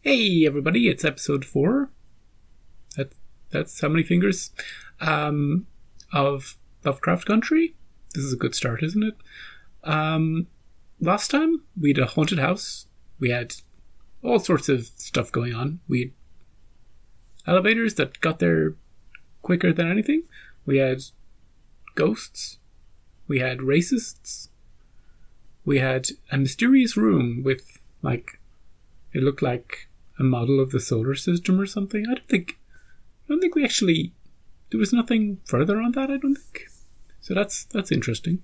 Hey everybody, it's episode 4. That's how many fingers? Of Lovecraft Country. This is a good start, isn't it? Last time we had a haunted house. We had all sorts of stuff going on. We had elevators that got there quicker than anything. We had ghosts. We had racists. We had a mysterious room with, it looked like a model of the solar system or something. I don't think we actually, there was nothing further on that, I don't think. So that's interesting.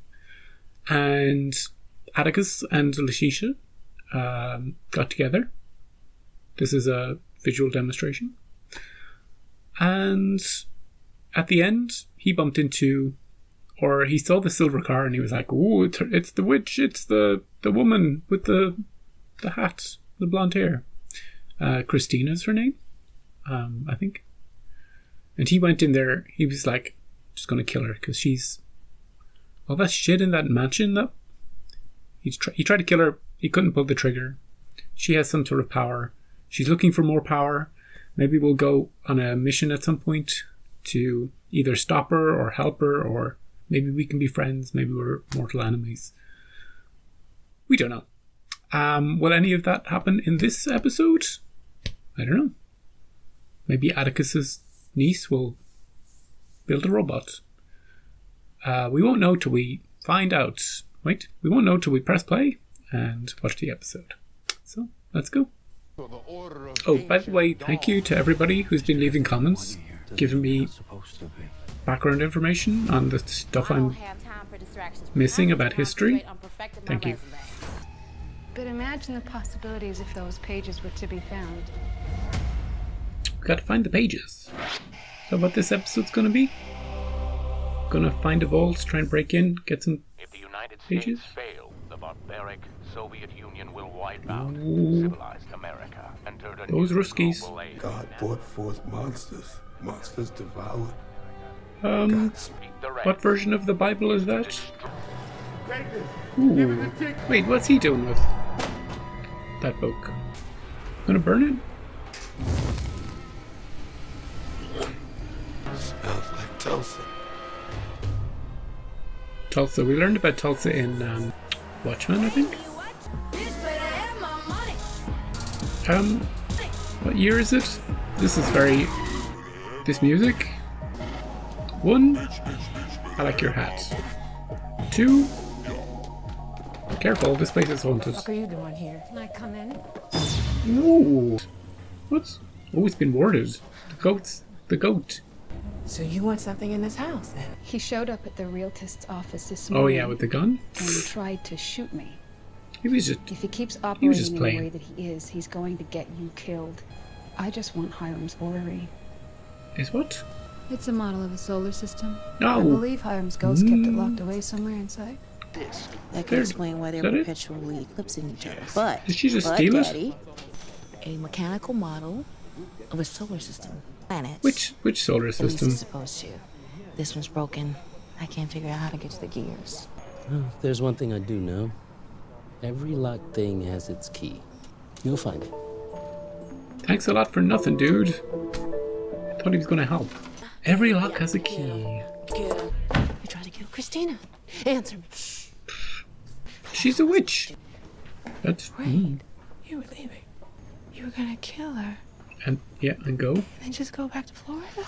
And Atticus and Letitia got together. This is a visual demonstration. And at the end, he bumped into, or he saw the silver car and he was like, "Ooh, it's the witch, it's the woman with the hat, the blonde hair. Christina's her name, I think." And he went in there, he was like, just going to kill her because she's all that shit in that mansion. That he tried to kill her, he couldn't pull the trigger. She has some sort of power. She's looking for more power. Maybe we'll go on a mission at some point to either stop her or help her, or maybe we can be friends. Maybe we're mortal enemies. We don't know. Will any of that happen in this episode? I don't know. Maybe Atticus's niece will build a robot. We won't know till we find out. Wait, we won't know till we press play and watch the episode. So, let's go. Oh, by the way, thank you to everybody who's been leaving comments, giving me background information on the stuff I'm missing about history. Thank you. But imagine the possibilities if those pages were to be found. We gotta find the pages. So what this episode's gonna be? Gonna find a vault, try and break in, get some if the United pages. States fail, the barbaric Soviet Union will wipe out civilized America and turn a Those new Ruskies. global age. God brought forth monsters. Monsters devoured. What version of the Bible is that? Ooh. Wait, what's he doing with that book? Gonna burn it? Smells like Tulsa. Tulsa. We learned about Tulsa in Watchmen, I think. What year is it? This music. 1, I like your hat. 2, careful, this place is haunted. What are you doing here? Can I come in? Ooh. What's always been warded? The goat. So you want something in this house, then? He showed up at the realtist's office this morning. Oh yeah, with the gun? And tried to shoot me. He was just If he keeps operating in the playing. way that he is, he's going to get you killed. I just want Hiram's orrery. Is what? It's a model of a solar system. No. I believe Hiram's ghost kept it locked away somewhere inside. That could There- explain why they're is that it? perpetually eclipsing each other. But Did she just steal it? Daddy, a mechanical model of a solar system. Planets. Which solar At least system? it's supposed to. This one's broken. I can't figure out how to get to the gears. Well, if there's one thing I do know. Every locked thing has its key. You'll find it. Thanks a lot for nothing, dude. Thought he was gonna help. Every lock has a key. You tried to kill Christina. Answer me. She's a witch. That's Wait, you were leaving. You were gonna kill her and go. and just go back to Florida?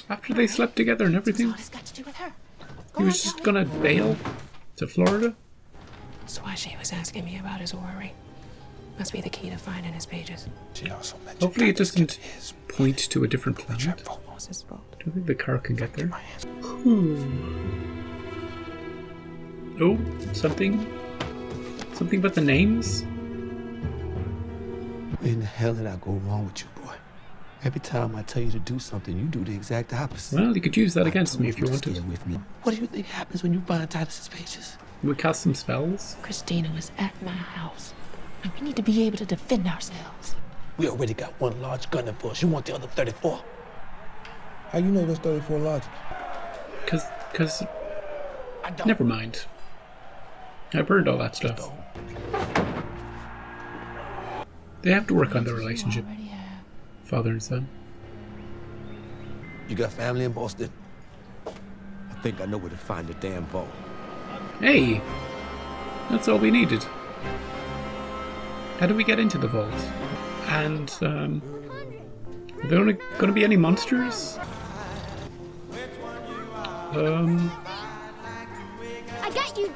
After they slept together and What's everything, all this got to do with her? he was just gonna bail to Florida. That's why she was asking me about his orrery. Must be the key to finding his pages. She also mentioned Hopefully it that this doesn't kid is point to a different planet. dreadful. What's his fault? Don't think the car can get there. My hands. Oh, something about the names? Where in the hell did I go wrong with you, boy? Every time I tell you to do something, you do the exact opposite. Well, you could use that against me if you wanted. Stay with me. What do you think happens when you find Titus's pages? We cast some spells. Christina was at my house. And we need to be able to defend ourselves. We already got one large gun in bush. You want the other 34? How you know there's 34 logic? Cause never mind. I burned all that stuff. They have to work on their relationship, father and son. You got family in Boston? I think I know where to find the damn vault. Hey! That's all we needed. How do we get into the vault? And, are there going to be any monsters? I got you.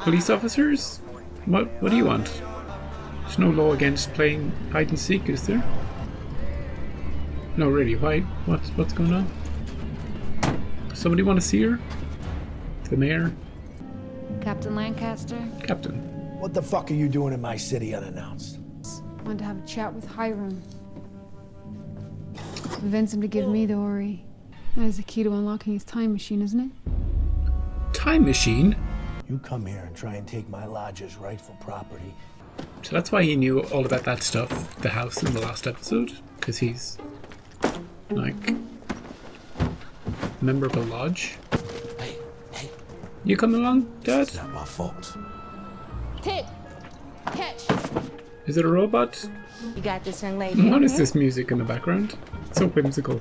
Police officers? What do you want? There's no law against playing hide and seek, is there? No, really. Why? What's going on? Somebody want to see her? The mayor? Captain Lancaster? Captain. What the fuck are you doing in my city unannounced? Wanted to have a chat with Hiram. Convince him to give me the Ori. That is the key to unlocking his time machine, isn't it? Time machine? You come here and try and take my lodge's rightful property. So that's why he knew all about that stuff, the house in the last episode, because he's like a member of a lodge. Hey. You coming along, Dad? It's not my fault. Tick! Catch! Is it a robot? You got this, young lady. What is this music in the background? It's so whimsical.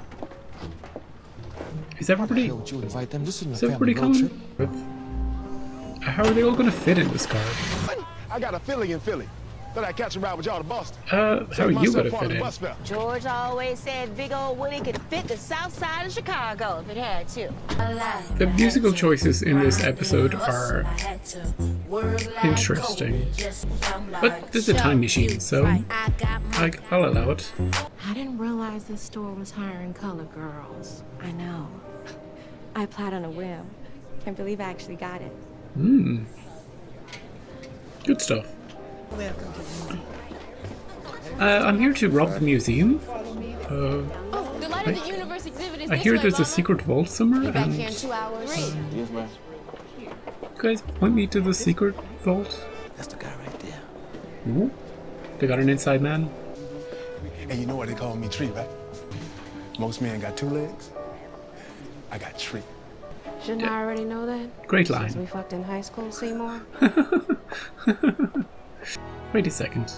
Is everybody Would you invite them? This is isn't a family everybody road trip. coming? How are they all going to fit in this car? I got a feeling in Philly that I catch a ride with y'all to Boston. How are you going to fit in? George always said Big Old Woody could fit the south side of Chicago if it had to. The musical choices in this episode are interesting. But there's a time machine, so I'll allow it. I didn't realize this store was hiring color girls. I know. I applied on a whim. Can't believe I actually got it. Good stuff. I'm here to rob the museum. The light of the universe exhibit is I hear there's a secret vault somewhere, and in 2 hours. you guys point me to the secret vault. That's the guy right there. Ooh. They got an inside man. And you know what they call me, Tree, right? Most men got 2 legs. I got Tree. Shouldn't I already know that? Great Since line. we fucked in high school, Seymour. Wait a second.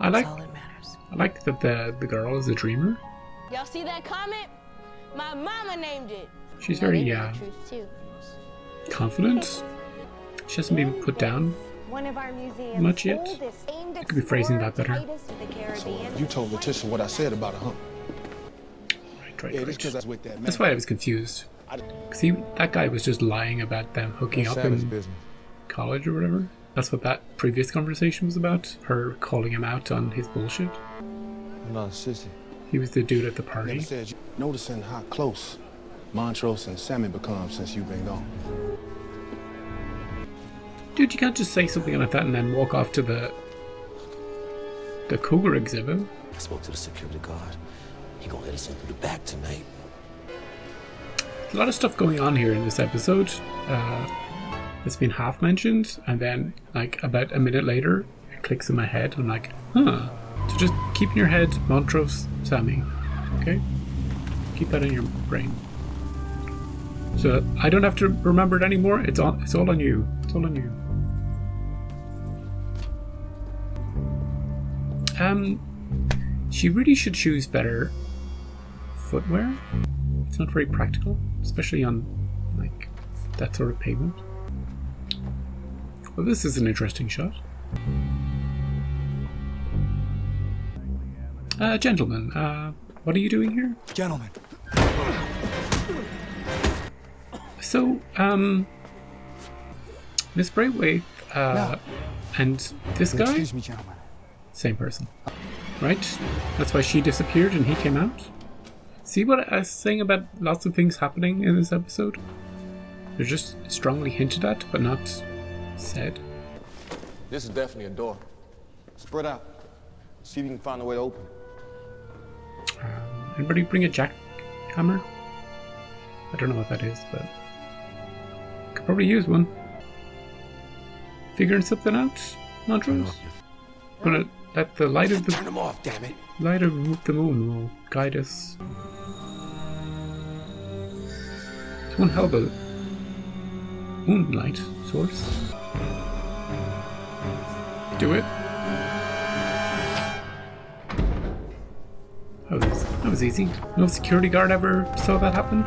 I That's all that matters. like that the girl is a dreamer. Y'all see that comment? My mama named it. She's very Truth too. confident. She hasn't been put down One of our museums much yet. oldest aimed I could be phrasing that better. tightest of the Caribbean. You told Letitia what I said about her, huh? Right. Yeah, just because I was with that man. That's why I was confused. See, that guy was just just lying about them hooking up in college or whatever. That's what that previous conversation was about. Her calling him out on his bullshit. I'm not a sissy. He was the dude at the Never party. said you. Noticing how close Montrose and Sammy become since you've been gone. Dude, you can't just say something like that and then walk off to the cougar exhibit. I spoke to the security guard. He gonna let us in through the back tonight. A lot of stuff going on here in this episode. It's been half mentioned, and then like about a minute later, it clicks in my head. I'm like, huh. So just keep in your head, Montrose, Sammy. Okay? Keep that in your brain. So I don't have to remember it anymore. It's all on you. It's all on you. She really should choose better footwear. It's not very practical, especially on like that sort of pavement. Well, this is an interesting shot. Gentlemen, what are you doing here? Gentlemen. So, Miss Braithwaite, and this guy? Excuse me, gentlemen. Same person. Right? That's why she disappeared and he came out? See what I was saying about lots of things happening in this episode? They're just strongly hinted at, but not said. This is definitely a door. Spread out. See if you can find a way to open it. Anybody bring a jackhammer? I don't know what that is, but could probably use one. Figuring something out, Montrose? Gonna let the light of the Turn them off, damn it. light of the moon will guide us. It's one hell of a moonlight source. do it. That was easy. No security guard ever saw that happen.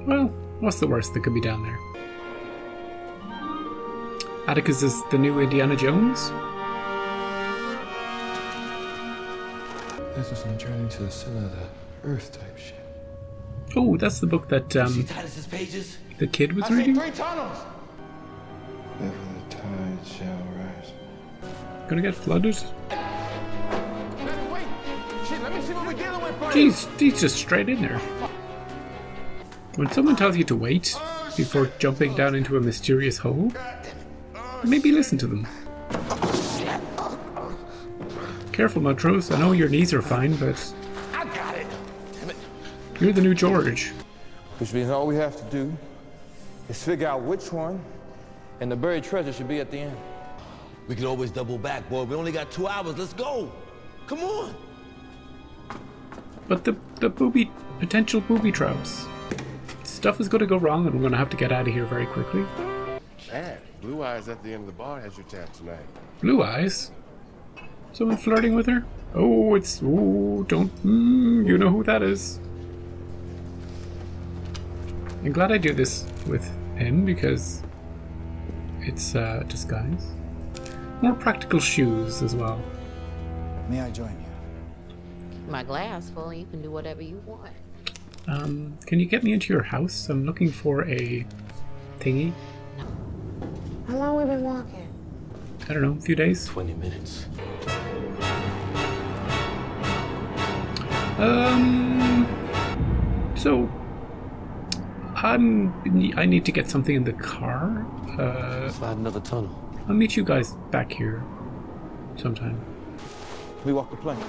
Well, what's the worst that could be down there? Atticus is the new Indiana Jones. This is some journey to the center of the earth type shit. Oh, that's the book that the kid was reading. 3 tunnels. Ever the tide shall rise. Gonna get flooded. Wait, shit, let me see what we're dealing with first. Jeez, he's just straight in there. When someone tells you to wait before jumping down into a mysterious hole, maybe listen to them. Careful, Montrose. I know your knees are fine, but I got it. Damn it. you're the new George. Which means all we have to do is figure out which one, and the buried treasure should be at the end. We can always double back, boy. We only got 2 hours. Let's go. Come on. But the potential booby traps. Stuff is going to go wrong, and we're going to have to get out of here very quickly. Man, Blue Eyes at the end of the bar has your tab tonight. Blue Eyes? Someone flirting with her? Oh, don't. You know who that is. I'm glad I do this with him because it's disguise. More practical shoes as well. May I join you? My glass full, you can do whatever you want. Can you get me into your house? I'm looking for a thingy. How long we been walking? I don't know, a few days. 20 minutes. So I need to get something in the car. Slide another tunnel. I'll meet you guys back here sometime. We walk the plank.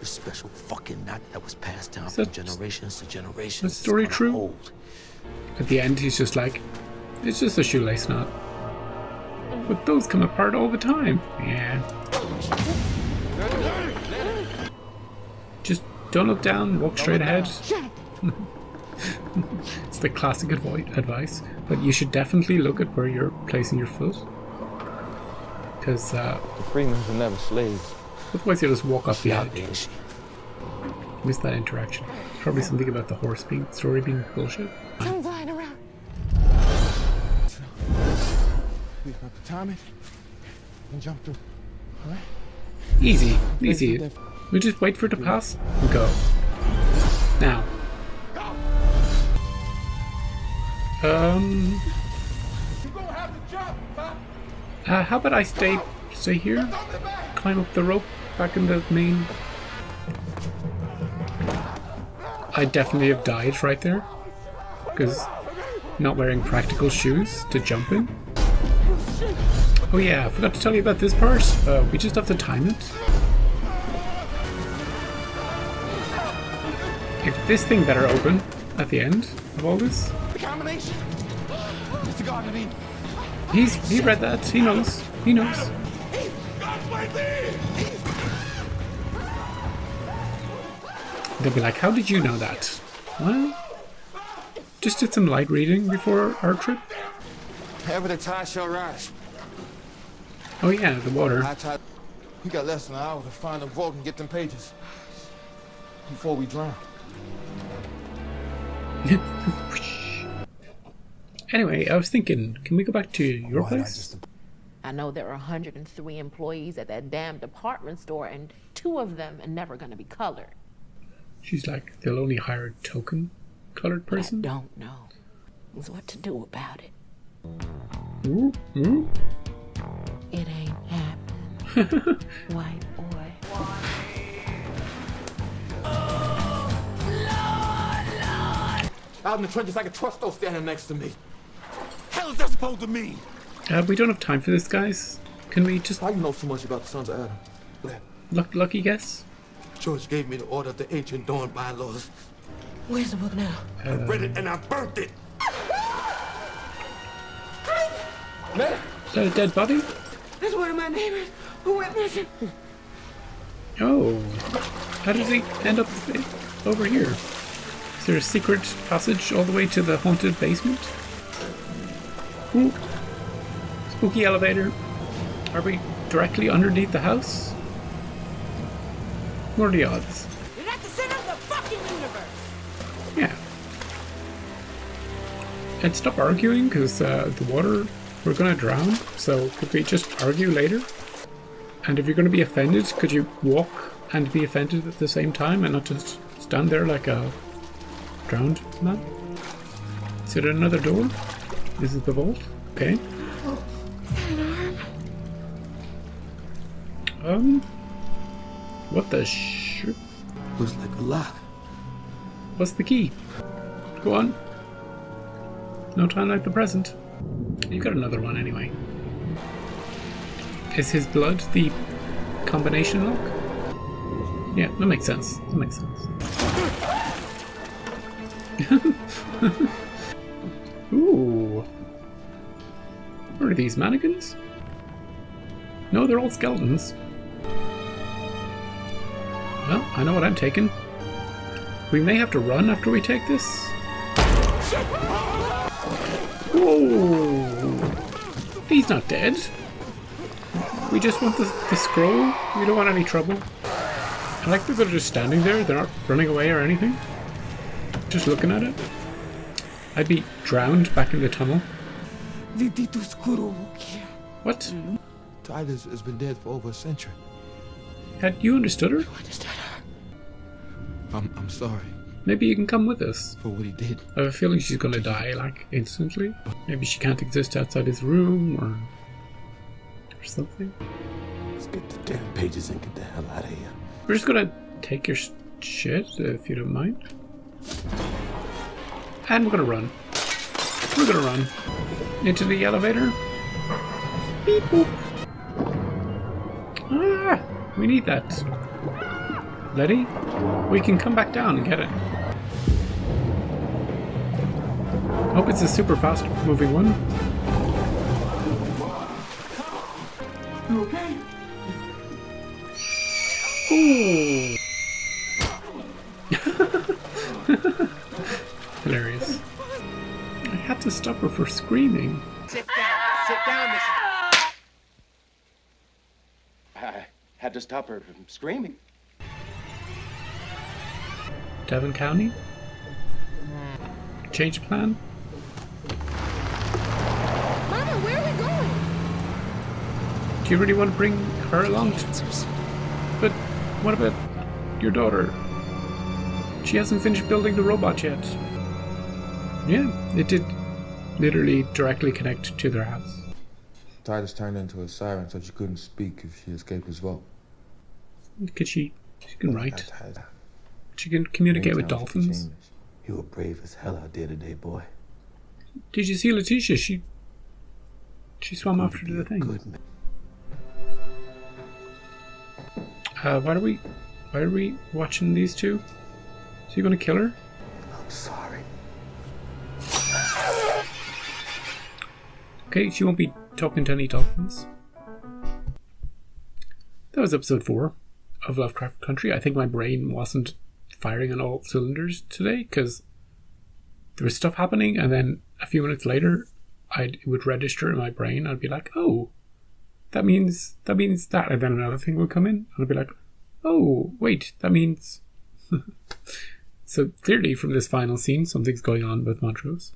The special fucking knot that was passed down Is from that- generations to generations. that story is gonna true? hold. At the end, he's just like, it's just a shoelace knot. But those come apart all the time. Yeah. Just don't look down, walk straight ahead. It's the classic advice. But you should definitely look at where you're placing your foot. Because The Freemans are never slaves. otherwise you'll just walk off the Out edge. there, she. Missed that interaction. Probably something about the horse story being bullshit. I'm flying around. We got the timing and jump through. All right? Easy. We just wait for it to pass and go. Now. How about I stay here? Climb up the rope back in the main. I definitely have died right there. Because not wearing practical shoes to jump in. Oh yeah, I forgot to tell you about this part. We just have to time it. If this thing better open at the end of all this. The combination. It's the Garden of Eden. He read that. He knows. They'll be like, how did you know that? Well, just did some light reading before our trip. Ever the tide shall rise. Oh yeah, the water. High tide. We got less than an hour to find the vault and get them pages before we drown. Anyway, I was thinking, can we go back to your place? I know there are 103 employees at that damn department store, and 2 of them are never going to be colored. She's like, they'll only hire a token colored person? I don't know what to do about it. Ooh. It ain't happening, white boy. Out in the trenches, I can trust those standing next to me. Hell is that supposed to mean? We don't have time for this, guys. Can we just... How you know so much about the sons of Adam? Lucky guess? George gave me the order of the ancient dawn bylaws. Where's the book now? I read it and I burnt it. Man, Is that a dead body? That's one of my neighbors who went missing. Oh. How does he end up over here? Is there a secret passage all the way to the haunted basement? Ooh. spooky elevator. Are we directly underneath the house? What are the odds? You're at the center of the fucking universe! Yeah. And stop arguing, because the water, we're gonna drown. So could we just argue later? And if you're gonna be offended, could you walk and be offended at the same time and not just stand there like a drowned man? Is it another door? This is the vault? Okay. What the shit? Looks like a lock. What's the key? Go on. No time like the present. You got another one anyway. Is his blood the combination lock? Yeah, that makes sense. That makes sense. Ooh. What are these, mannequins? No, they're all skeletons. Well, I know what I'm taking. We may have to run after we take this. Whoa! He's not dead. We just want the scroll. We don't want any trouble. I like that they're just standing there. They're not running away or anything. Just looking at it. I'd be drowned back in the tunnel. What? Titus has been dead for over a century. Had you understood her? I'm sorry. Maybe you can come with us. For what he did. I have a feeling she's gonna die, like, instantly. Maybe she can't exist outside his room, or something. Let's get the damn pages and get the hell out of here. We're just gonna take your shit, if you don't mind. And we're gonna run. We're gonna run. Into the elevator. Beep boop. Ah! We need that. Letty? We can come back down and get it. Hope it's a super fast moving one. You okay? Ooh. Hilarious. I had to stop her for screaming. Sit down, miss. I had to stop her from screaming. Devon County? Change plan? Mama, where are we going? Do you really want to bring her along? But what about your daughter? She hasn't finished building the robot yet. Yeah, it did literally directly connect to their house. Titus turned into a siren so she couldn't speak if she escaped his vault. Could she can write. She can communicate with dolphins. You were brave as hell out there today, boy. Did you see Letitia? She swam after the thing. Why are we watching these two? Is he gonna kill her? I'm sorry. Okay, she won't be talking to any dolphins. That was episode 4 of Lovecraft Country. I think my brain wasn't firing on all cylinders today because there was stuff happening, and then a few minutes later it would register in my brain. I'd be like, oh, that means that, and then another thing would come in, and I'd be like, oh, wait, that means... So clearly from this final scene, something's going on with Montrose.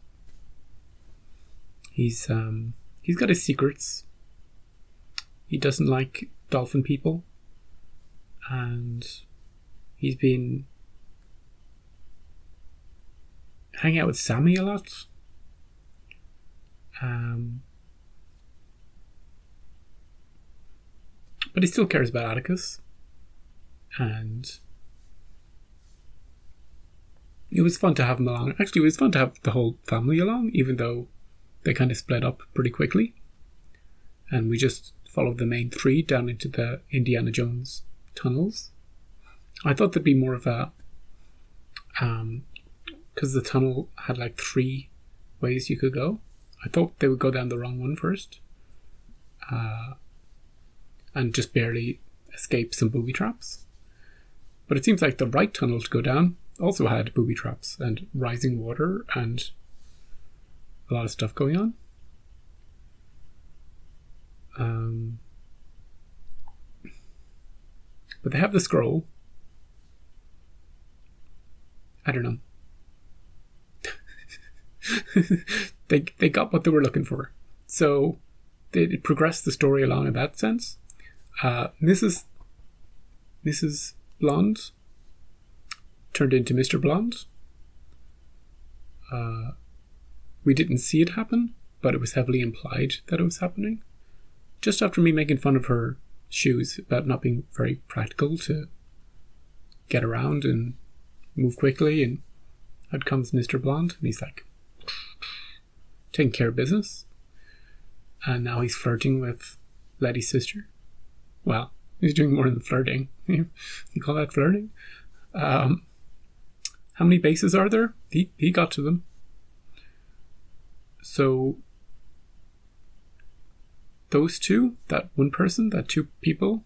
He's got his secrets. He doesn't like dolphin people, and he's been hanging out with Sammy a lot. But he still cares about Atticus, and it was fun to have him along. Actually, it was fun to have the whole family along, even though they kind of split up pretty quickly. And we just followed the main 3 down into the Indiana Jones tunnels. I thought there'd be more of a... because the tunnel had like 3 ways you could go. I thought they would go down the wrong one first. And just barely escape some booby traps. But it seems like the right tunnel to go down also had booby traps and rising water and a lot of stuff going on. But they have the scroll. I don't know. they got what they were looking for. So they progressed the story along in that sense. Mrs. Blonde turned into Mr. Blonde. We didn't see it happen, but it was heavily implied that it was happening. Just after me making fun of her shoes about not being very practical to get around and move quickly, and out comes Mr. Blonde, and he's like taking care of business. And now he's flirting with Letty's sister. Well, he's doing more than flirting. You call that flirting? How many bases are there? He got to them. So those two, that one person, that two people,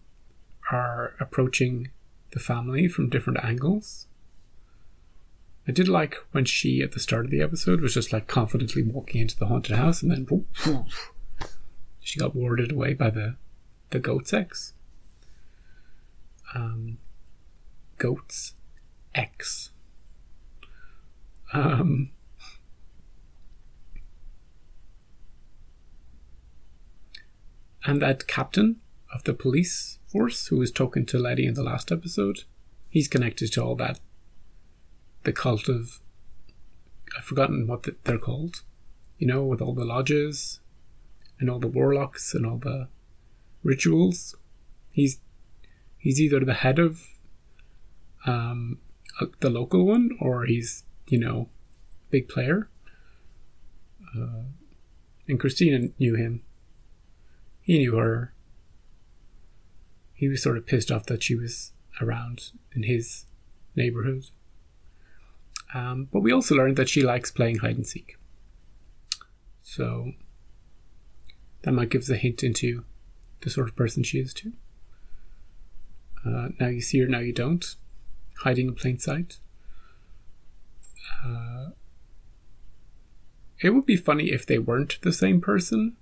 are approaching the family from different angles. I did like when she, at the start of the episode, was just like confidently walking into the haunted house, and then she got warded away by the goat's ex. Goat's ex. And that captain of the police force who was talking to Letty in the last episode, he's connected to all that. The cult of... I've forgotten what they're called. You know, with all the lodges and all the warlocks and all the rituals. He's either the head of the local one, or he's, you know, big player. And Christina knew him. He knew her. He was sort of pissed off that she was around in his neighborhood. But we also learned that she likes playing hide and seek. So that might give us a hint into the sort of person she is too. Now you see her, now you don't. Hiding in plain sight. It would be funny if they weren't the same person,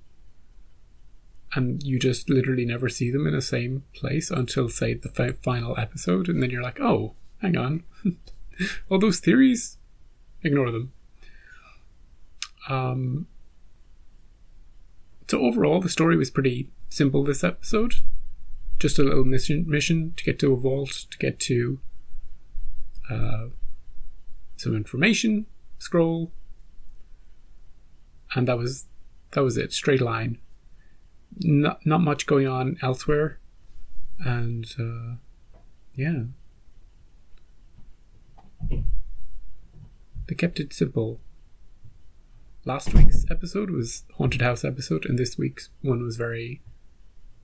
and you just literally never see them in the same place until, say, the final episode, and then you're like, oh, hang on. All those theories, ignore them. So overall, the story was pretty simple this episode. Just a little mission to get to a vault, to get to some information, scroll, and that was it. Straight line. Not much going on elsewhere, and yeah, they kept it simple. Last week's episode was haunted house episode, and this week's one was very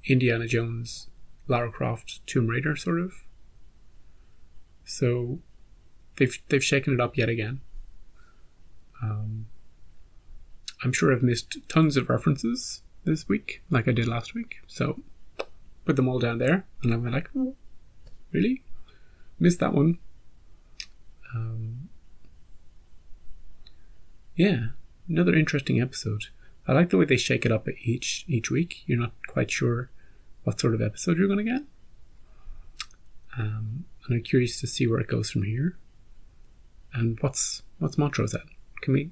Indiana Jones, Lara Croft, Tomb Raider sort of. So they've shaken it up yet again. I'm sure I've missed tons of references this week, like I did last week. So put them all down there, and I'm like, oh, really? Missed that one. Yeah, another interesting episode. I like the way they shake it up each week. You're not quite sure what sort of episode you're going to get. And I'm curious to see where it goes from here. And what's Montrose at? Can we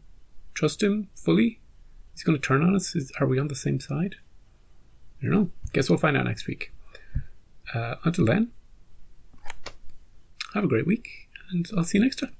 trust him fully? He's going to turn on us? Are we on the same side? I don't know. Guess we'll find out next week. Until then, have a great week, and I'll see you next time.